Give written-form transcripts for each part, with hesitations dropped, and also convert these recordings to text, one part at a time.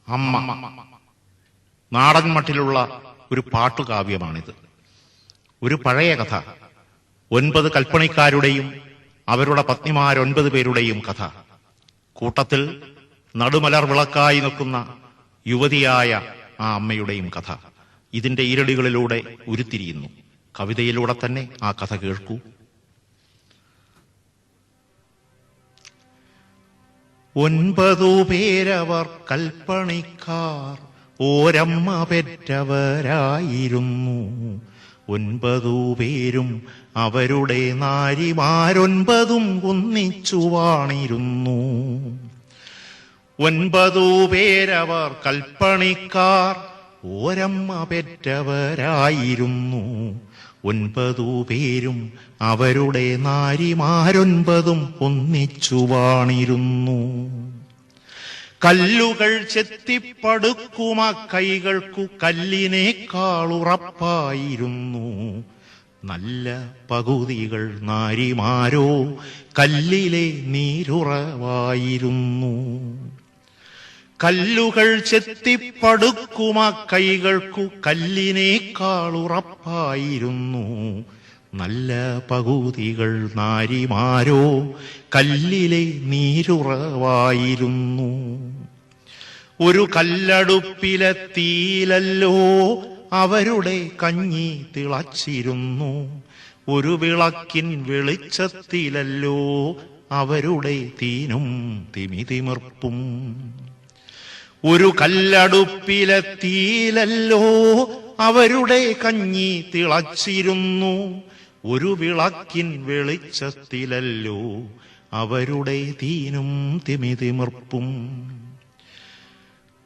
അമ്മ നാടൻ മട്ടിലുള്ള ഒരു പാട്ടുകാവ്യമാണിത്. ഒരു പഴയ കഥ, 9 കൽപ്പണിക്കാരുടെയും അവരുടെ പത്നിമാർ 9 പേരുടെയും കഥ. കൂട്ടത്തിൽ നടുമലർ വിളക്കായി നിൽക്കുന്ന യുവതിയായ ആ അമ്മയുടെയും കഥ ഇതിന്റെ ഈരടികളിലൂടെ ഉരുത്തിരിയുന്നു. കവിതയിലൂടെ തന്നെ ആ കഥ കേൾക്കൂ. 9 പേരവർ കൽപ്പണിക്കാർ ഓരമ്മ പെറ്റവരായിരുന്നു. 9 പേരും അവരുടെ നാരിമാരൊൻപതും ഒന്നിച്ചു വാണിരുന്നു. 9 പേരവർ കൽപ്പണിക്കാർ ഓരമ്മ പെറ്റവരായിരുന്നു. 9 പേരും അവരുടെ നാരിമാരൊൻപതും ഒന്നിച്ചു വാണിരുന്നു. കല്ലുകൾ ചെത്തിപ്പടുക്കുമ കൈകൾക്കു കല്ലിനേക്കാളുറപ്പായിരുന്നു. നല്ല പകുതികൾ നാരിമാരോ കല്ലിലെ നീരുറവായിരുന്നു. കല്ലുകൾ ചെത്തിപ്പടുക്കുമ കൈകൾക്കു കല്ലിനേക്കാളുറപ്പായിരുന്നു. നല്ല പകുതികൾ നാരിമാരോ കല്ലിലെ നീരുറവായിരുന്നു. ഒരു കല്ലടുപ്പിലെ തീയിലല്ലോ അവരുടെ കഞ്ഞി തിളച്ചിരുന്നു. ഒരു വിളക്കിൻ വെളിച്ചത്തിലല്ലോ അവരുടെ തീനും തിമിതിമിർപ്പും. ഒരു കല്ലടുപ്പിലെ തീയിലല്ലോ അവരുടെ കഞ്ഞി തിളച്ചിരുന്നു. ഒരു വിളക്കിൻ വെളിച്ചത്തിലല്ലോ അവരുടെ തീനും തിമിതിമിർപ്പും.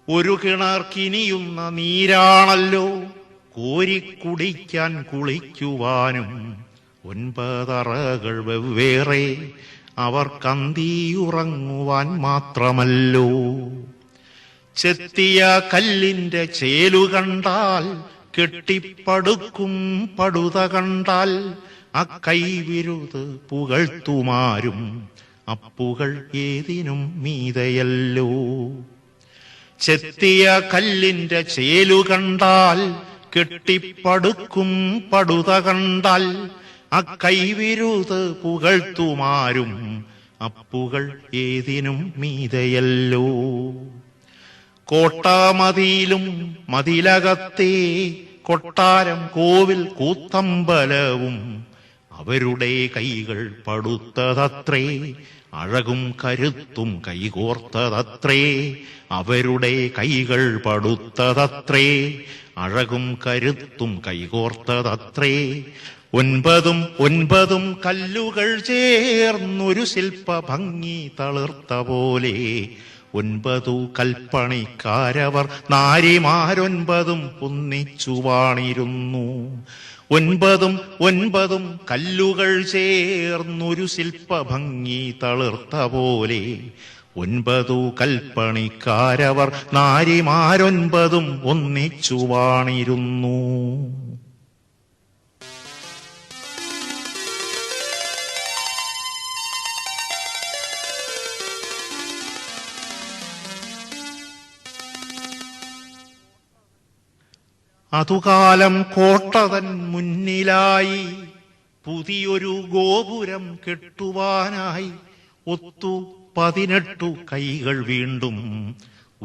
ഒരു കിണർ കിനിയുന്ന നീരാണല്ലോ കോരിക്കുടിക്കാൻ കുളിക്കുവാനും. 9 അറകൾ വെവ്വേറെ അവർ കന്തിയുറങ്ങുവാൻ മാത്രമല്ലോ. ചെത്തിയ കല്ലിന്റെ ചേലു കണ്ടാൽ കെട്ടിപ്പടുക്കും പടുത കണ്ടാൽ അക്കൈവിരുത് പുകഴ്ത്തുമാരും. അപ്പുകൾ ഏതിനും മീതയല്ലോ. ചെത്തിയ കല്ലിന്റെ ചേലു കണ്ടാൽ കെട്ടിപ്പടുക്കും പടുത കണ്ടാൽ അക്കൈവിരുത് പുകഴ്ത്തുമാരും. അപ്പുകൾ ഏതിനും മീതയല്ലോ. കോട്ടാമതിയിലും മതിലകത്തെ കൊട്ടാരം കോവിൽ കൂത്തമ്പലവും അവരുടെ കൈകൾ പടുത്തതത്രേ. അഴകും കരുത്തും കൈകോർത്തതത്രേ. അവരുടെ കൈകൾ പടുത്തതത്രേ. അഴകും കരുത്തും കൈകോർത്തതത്രേ. 9 കല്ലുകൾ ചേർന്നൊരു ശില്പ ഭംഗി തളിർത്ത പോലെ. 9 കൽപ്പണിക്കാരവർ നാരിമാരൊൻപതും ഒന്നിച്ചു വാണിരുന്നു. 9 കല്ലുകൾ ചേർന്നൊരു ശില്പ ഭംഗി തളിർത്ത പോലെ. 9 കൽപ്പണിക്കാരവർ നാരിമാരൊൻപതും ഒന്നിച്ചു വാണിരുന്നു. അതുകാലം കോട്ടതൻ മുന്നിലായി പുതിയൊരു ഗോപുരം കെട്ടുവാനായി. ഒത്തു 18 കൈകൾ വീണ്ടും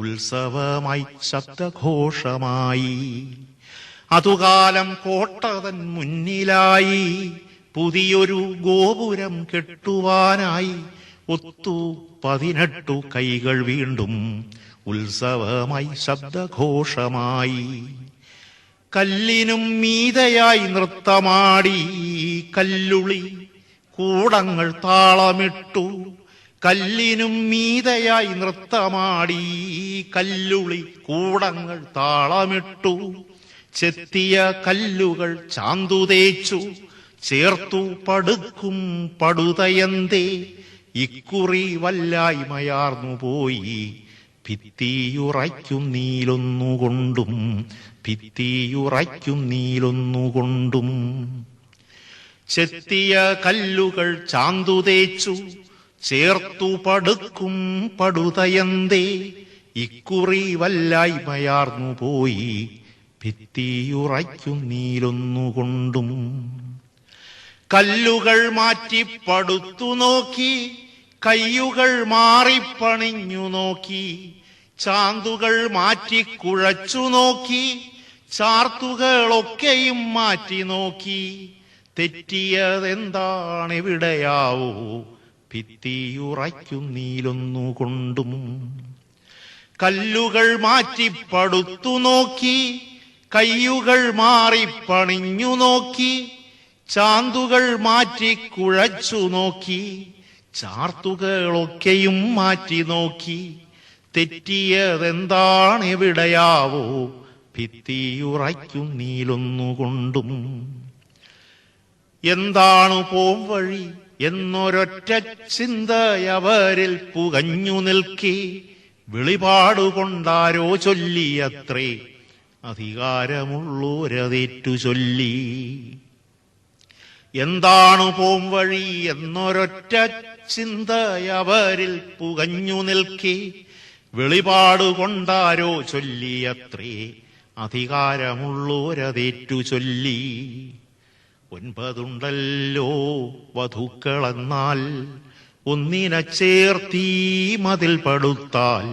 ഉത്സവമായി ശബ്ദഘോഷമായി. അതുകാലം കോട്ടതൻ മുന്നിലായി പുതിയൊരു ഗോപുരം കെട്ടുവാനായി. ഒത്തു 18 കൈകൾ വീണ്ടും ഉത്സവമായി ശബ്ദഘോഷമായി. കല്ലിനും മീതയായി നൃത്തമാടി കല്ലുളി കൂടങ്ങൾ താളമിട്ടു. കല്ലിനും മീതയായി നൃത്തമാടി കല്ലുളി കൂടങ്ങൾ താളമിട്ടു. ചെത്തിയ കല്ലുകൾ ചാന്തുതേച്ചു ചേർത്തു പടുക്കും പടുതയന്തേ. ഇക്കുറി വല്ലായ്മയാർന്നു പോയി ഭിത്തിയുറയ്ക്കും നീലൊന്നുകൊണ്ടും. ഭിത്തിയുറയ്ക്കും നീലൊന്നുകൊണ്ടും. ചെത്തിയ കല്ലുകൾ ചാന്തുതേച്ചു ചേർത്തു പടുക്കും പടുതയന്തേ. ഇക്കുറി വല്ലായ്മയാർന്നു പോയി ഭിത്തിയുറയ്ക്കുന്നീലൊന്നുകൊണ്ടും. കല്ലുകൾ മാറ്റി പടുത്തു നോക്കി, കയ്യുകൾ മാറിപ്പണിഞ്ഞു നോക്കി, ചാന്തുകൾ മാറ്റി കുഴച്ചു നോക്കി, ചാർത്തുകളൊക്കെയും മാറ്റി നോക്കി. തെറ്റിയതെന്താണെവിടെയാവോ ഭിത്തിയുറയ്ക്കുന്നീലൊന്നുകൊണ്ടും. കല്ലുകൾ മാറ്റി പടുത്തു നോക്കി, കയ്യുകൾ മാറിപ്പണിഞ്ഞു നോക്കി, ചാന്തുകൾ മാറ്റി കുഴച്ചു നോക്കി, ചാർത്തുകളൊക്കെയും മാറ്റി നോക്കി. തെറ്റിയതെന്താണെവിടെയാവോ ഭിത്തിയുറയ്ക്കുന്നീലൊന്നുകൊണ്ടും. എന്താണു പോം വഴി എന്നൊരൊറ്റ ചിന്തയവരിൽ പുകഞ്ഞു നിൽക്കെ, വെളിപാടുകൊണ്ടാരോ ചൊല്ലിയത്രേ അധികാരമുള്ളോരതേറ്റു ചൊല്ലി. എന്താണു പോം വഴി എന്നൊരൊറ്റ ചിന്തയവരിൽ പുകഞ്ഞു നിൽക്കെ, വെളിപാടുകൊണ്ടാരോ ചൊല്ലിയത്രേ അധികാരമുള്ളോരതേറ്റു ചൊല്ലി. 9 വധുക്കളെന്നാൽ ഒന്നിനെ ചേർത്തീ മതിൽ പടുത്താൽ,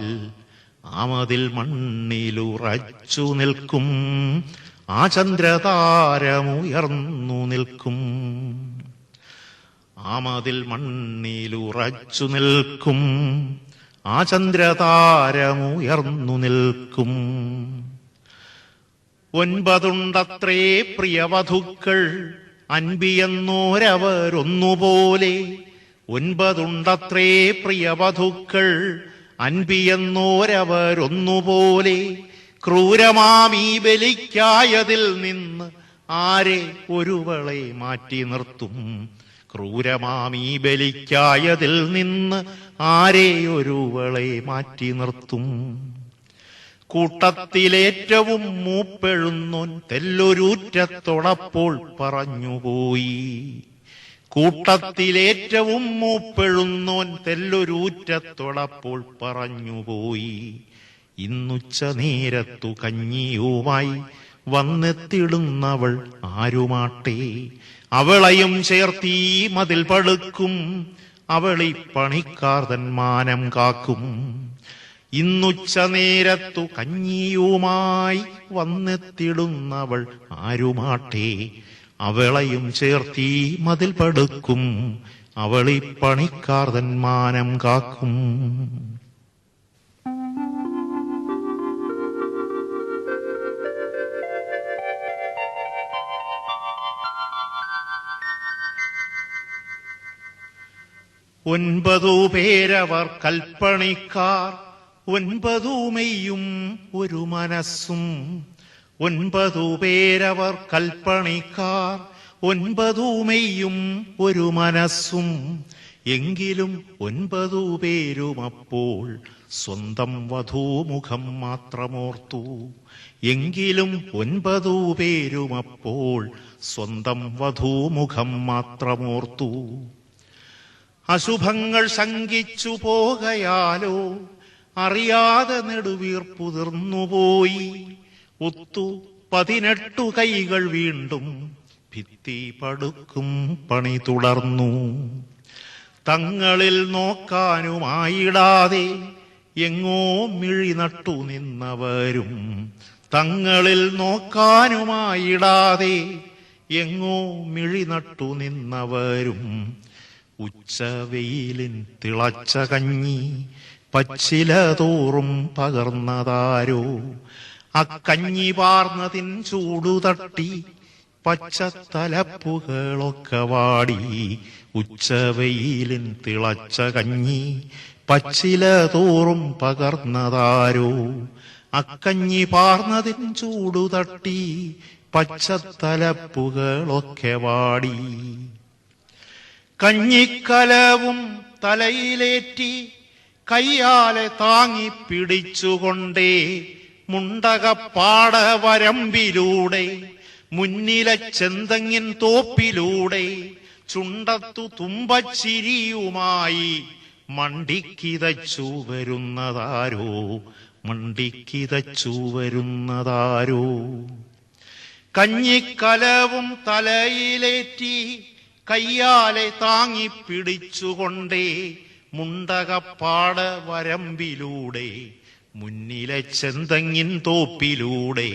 ആ മതിൽ മണ്ണിലുറച്ചു നിൽക്കും, ആ ചന്ദ്രതാരമുയർന്നു നിൽക്കും. ആ മതിൽ മണ്ണിലുറച്ചു നിൽക്കും, ആ ചന്ദ്രതാരമുയർന്നു നിൽക്കും. 9 പ്രിയവധുക്കൾ അൻപിയെന്നോരവരൊന്നുപോലെ. 9 പ്രിയവധുക്കൾ അൻപിയെന്നോരവരൊന്നുപോലെ. ക്രൂരമാമീ ബലിക്കായതിൽ നിന്ന് ആരെ ഒരുവളെ മാറ്റി നിർത്തും. ക്രൂരമാമീ ബലിക്കായതിൽ നിന്ന് ആരെ ഒരുവളെ മാറ്റി നിർത്തും. കൂട്ടത്തിലേറ്റവും മൂപ്പെഴുന്നോൻ തെല്ലൊരൂറ്റത്തോടപ്പോൾ പറഞ്ഞുപോയി. കൂട്ടത്തിലേറ്റവും മൂപ്പെഴുന്നോൻ തെല്ലൊരൂറ്റത്തോടപ്പോൾ പറഞ്ഞുപോയി. ഇന്നുച്ച നേരത്തു കഞ്ഞിയുമായി വന്നെത്തിടുന്നവൾ ആരുമാട്ടെ, അവളെയും ചേർത്തീ മതിൽ പടുക്കും, അവളി പണിക്കാർതൻ മാനം കാക്കും. ഇന്നുച്ച നേരത്തു കഞ്ഞിയുമായി വന്നെത്തിടുന്നവൾ ആരുമാട്ടെ, അവളെയും ചേർത്തീ മതിൽ പടുക്കും, അവളി പണിക്കാർതൻ മാനം കാക്കും. ഒൻപതുപേരവർ കൽപ്പണിക്കാർ, 9 മെയ്യും ഒരു മനസ്സും. 9 പേരവർ കൽപ്പണിക്കാർ, 9 മെയ്യും ഒരു മനസ്സും. എങ്കിലും 9 പേരും അപ്പോൾ സ്വന്തം വധൂമുഖം മാത്രമോർത്തു. എങ്കിലും 9 പേരും അപ്പോൾ സ്വന്തം വധൂമുഖം മാത്രമോർത്തു. അശുഭങ്ങൾ ശങ്കിച്ചു പോകയാലോ അറിയാതെ നെടുവീർപ്പുതിർന്നുപോയി. 18 കൈകൾ വീണ്ടും ഭിത്തി പടുക്കും പണി തുടർന്നു. തങ്ങളിൽ നോക്കാനുമായിടാതെ എങ്ങോ മിഴി നട്ടു നിന്നവരും, തങ്ങളിൽ നോക്കാനുമായിടാതെ എങ്ങോ മിഴി നട്ടു നിന്നവരും. ഉച്ചവെയിലിൻ തിളച്ച കഞ്ഞി പച്ചില തോറും പകർന്നതാരോ, അക്കഞ്ഞി പാർന്നതിൻ ചൂടുതട്ടി പച്ചത്തലപ്പുകളൊക്കെ വാടി. ഉച്ചവെയിലിൻ തിളച്ച കഞ്ഞി പച്ചില തോറും പകർന്നതാരോ, അക്കഞ്ഞി പാർന്നതിൻ ചൂടുതട്ടി പച്ചത്തലപ്പുകളൊക്കെ വാടി. കഞ്ഞിക്കലവും തലയിലേറ്റി കയ്യാലെ താങ്ങി പിടിച്ചുകൊണ്ടേ മുണ്ടകപ്പാടവരമ്പിലൂടെ മുന്നിലെ ചെന്തങ്ങിൻ തോപ്പിലൂടെ ചുണ്ടത്തു തുമ്പച്ചിരിയുമായി മണ്ടിക്കിതച്ചു വരുന്നതാരോ, മണ്ടിക്കിതച്ചു വരുന്നതാരോ. കഞ്ഞിക്കലവും തലയിലേറ്റി കയ്യാലെ താങ്ങിപ്പിടിച്ചുകൊണ്ടേ മുണ്ടകപ്പാട വരമ്പിലൂടെ മുന്നിലെ ചെന്തങ്ങിൻ തോപ്പിലൂടെ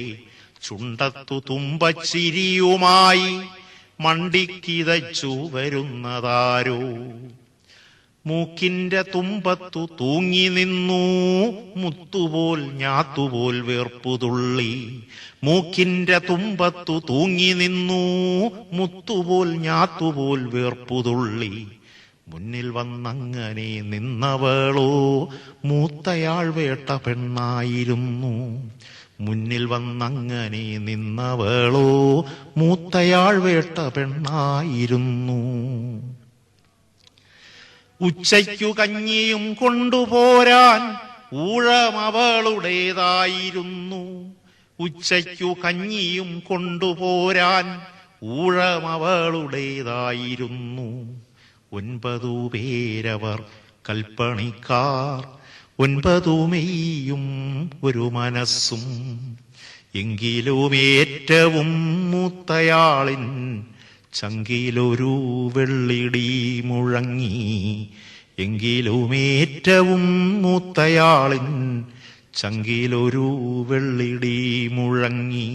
ചുണ്ടത്തു തുമ്പച്ചിരിയുമായി മണ്ടിക്കിതച്ചു വരുന്നതാരോ. മൂക്കിന്റെ തുമ്പത്തു തൂങ്ങി നിന്നു മുത്തുപോൽ ഞാത്തുപോൽ വേർപ്പുതുള്ളി. മൂക്കിന്റെ തുമ്പത്തു തൂങ്ങി നിന്നു മുത്തുപോൽ ഞാത്തുപോൽ വേർപ്പുതുള്ളി. മുന്നിൽ വന്നങ്ങനെ നിന്നവളോ മൂത്തയാൾ വേട്ട പെണ്ണായിരുന്നു. മുന്നിൽ വന്നങ്ങനെ നിന്നവളോ മൂത്തയാൾ വേട്ട പെണ്ണായിരുന്നു. ഉച്ചയ്ക്കു കഞ്ഞിയും കൊണ്ടുപോരാൻ ഊഴമവളുടേതായിരുന്നു. ഉച്ചയ്ക്കു കഞ്ഞിയും കൊണ്ടുപോരാൻ ഊഴമവളുടേതായിരുന്നു. 9 പേരവർ കൽപ്പണിക്കാർ, 9 മെയ്യും ഒരു മനസ്സും. എങ്കിലും ഏറ്റവും മൂത്തയാളിൻ ചങ്കിലൊരു വെള്ളിടി മുഴങ്ങി. എങ്കിലും ഏറ്റവും മൂത്തയാളിൻ ചങ്കിലൊരു വെള്ളിടി മുഴങ്ങി.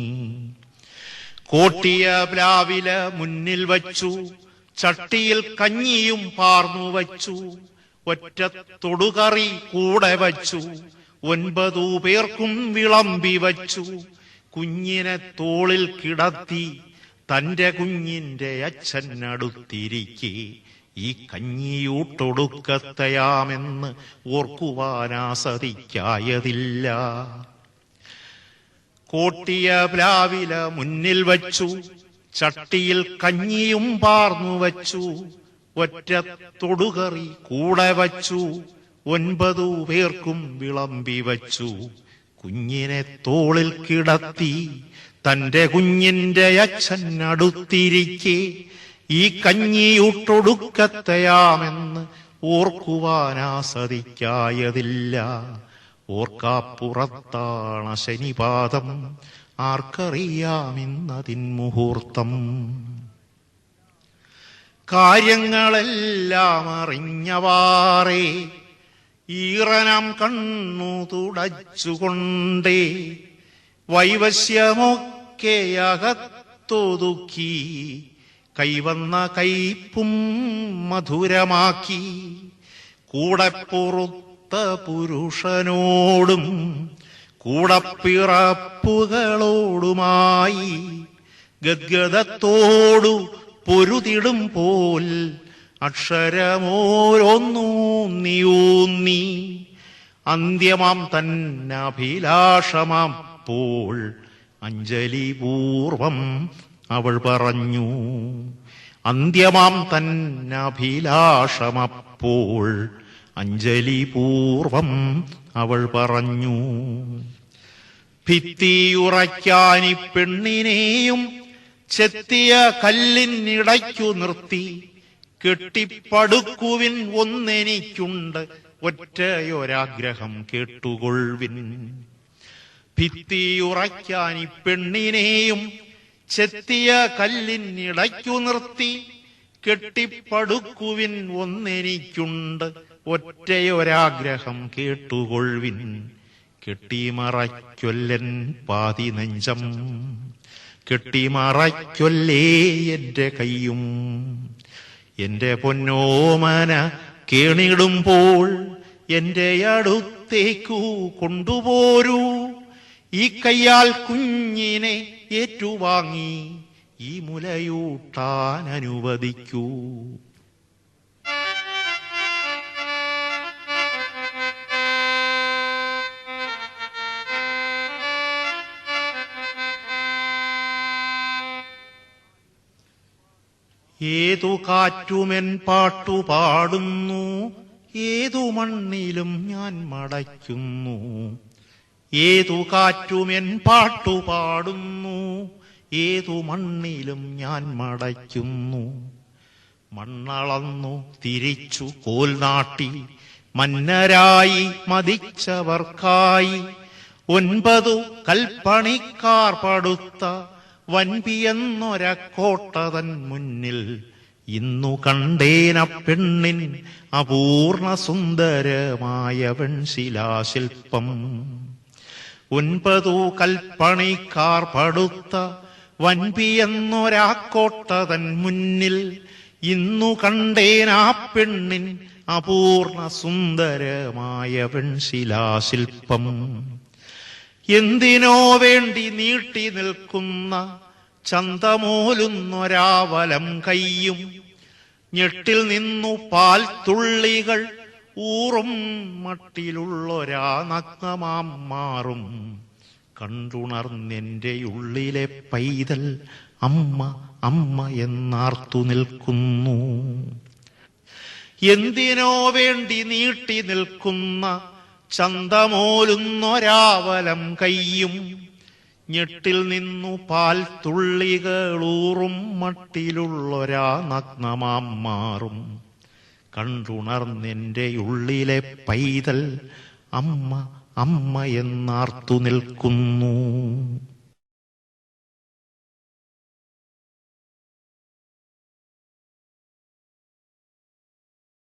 കോട്ടിയ പ്ലാവില മുന്നിൽ വച്ചു, ചട്ടിയിൽ കഞ്ഞിയും പാർന്നു വച്ചു. ഒറ്റ തൊടുകറി കൂടെ വച്ചു, 9 പേർക്കും വിളമ്പി വച്ചു. കുഞ്ഞിനെ തോളിൽ കിടത്തി തന്റെ കുഞ്ഞിന്റെ അച്ഛനടുത്തിരിക്കെ ഈ കഞ്ഞിയൂട്ടൊടുക്കത്തെയാമെന്ന് ഓർക്കുവാനാസതിക്കായതില്ല. കോട്ടിയ പ്ലാവില മുന്നിൽ വച്ചു, ചട്ടിയിൽ കഞ്ഞിയും പാർന്നു വച്ചു. ഒറ്റ തൊടുകറി കൂടെ വച്ചു, 9 പേർക്കും വിളമ്പി വച്ചു. കുഞ്ഞിനെ തോളിൽ കിടത്തി തന്റെ കുഞ്ഞിന്റെ അച്ഛനടുത്തിരിക്കെ ഈ കഞ്ഞിയൂട്ടൊടുക്കത്തെയാമെന്ന് ഓർക്കുവാനാസതിക്കായതില്ല. ഓർക്കാപ്പുറത്താണ ശനിപാദം, ആർക്കറിയാമിന്നതിൻ മുഹൂർത്തം. കാര്യങ്ങളെല്ലാം അറിഞ്ഞവാറേ ഈറനാം കണ്ണു തുടച്ചുകൊണ്ടേ വൈവശ്യമൊക്കെയകത്തൊതുക്കി കൈവന്ന കൈപ്പും മധുരമാക്കി. കൂടെ പൊറുത്ത പുരുഷനോടും കൂടപ്പിറപ്പുകളോടുമായി ഗദ്ഗദത്തോടു പൊരുതിടും പോൽ അക്ഷരമോരോന്നൂന്നിയൂന്നി അന്ത്യമാം തന്നഭിലാഷമാപ്പോൾ അഞ്ജലിപൂർവം അവൾ പറഞ്ഞു. അന്ത്യമാം തന്നഭിലാഷമപ്പോൾ അഞ്ജലിപൂർവം അവൾ പറഞ്ഞു. ഭിത്തിയുറയ്ക്കാനി പെണ്ണിനെയും ചെത്തിയ കല്ലിനിടയ്ക്കു നിർത്തി കെട്ടിപ്പടുക്കുവിൻ ഒന്നെനിക്കുണ്ട് ഒറ്റയൊരാഗ്രഹം കേട്ടുകൊള്ളുവിൻ. ഭിത്തിയുറയ്ക്കാനി പെണ്ണിനെയും ചെത്തിയ കല്ലിനിടയ്ക്കു നിർത്തി കെട്ടിപ്പടുക്കുവിൻ ഒന്നെനിക്കുണ്ട് ഒറ്റയൊരാഗ്രഹം കേട്ടുകൊള്ളുവിൻ. കെട്ടിമറയ്ക്കൊല്ലൻ പാതി നെഞ്ചം, കെട്ടിമറയ്ക്കൊല്ലേ എന്റെ കൈയും. എന്റെ പൊന്നോമന കേണിടുമ്പോൾ എന്റെ അടുത്തേക്കു കൊണ്ടുപോരൂ. ഈ കയ്യാൽ കുഞ്ഞിനെ ഏറ്റുവാങ്ങി ഈ മുലയൂട്ടാൻ അനുവദിക്കൂ. ഏതു കാറ്റുമെൻ പാട്ടുപാടുന്നു, ഏതു മണ്ണിലും ഞാൻ മടയ്ക്കുന്നു. ഏതു കാറ്റുമെൻ പാട്ടുപാടുന്നു, ഏതു മണ്ണിലും ഞാൻ മടയ്ക്കുന്നു. മണ്ണളന്നു തിരിച്ചു കോൽ നാട്ടി മന്നരായി മതിച്ചവർക്കായി 9 കൽപ്പണിക്കാർ പടുത്ത വൻപിയെന്നൊരക്കോട്ടതൻ മുന്നിൽ ഇന്നു കണ്ടേന പെണ്ണിൻ അപൂർണ സുന്ദരമായ വെൺശിലാശില്പം. 9 കൽപ്പണിക്കാർ പടുത്ത വൻപിയെന്നൊരാക്കോട്ടതൻ മുന്നിൽ ഇന്നു കണ്ടേനാ പെണ്ണിൻ അപൂർണ സുന്ദരമായ വെൺശിലാശില്പം. എന്തിനോ വേണ്ടി നീട്ടി നിൽക്കുന്ന ചന്തമോലുന്നൊരാവലം കയ്യും ഞെട്ടിൽ നിന്നു പാൽ തുള്ളികൾ ഊറും മട്ടിലുള്ളൊരാ നഗ്നമാം മാറും കണ്ടുണർന്നെന്റെ ഉള്ളിലെ പൈതൽ അമ്മ അമ്മ എന്നാർത്തു നിൽക്കുന്നു. എന്തിനോ വേണ്ടി നീട്ടി നിൽക്കുന്ന ചന്തമോലുന്നൊരാവലം കയ്യും ഞെട്ടിൽ നിന്നു പാൽ തുള്ളികളൂറും മട്ടിലുള്ളൊരാ നഗ്നമാം മാറും കണ്ടുണർന്നെന്റെ ഉള്ളിലെ പൈതൽ അമ്മ അമ്മ എന്നാർത്തു നിൽക്കുന്നു.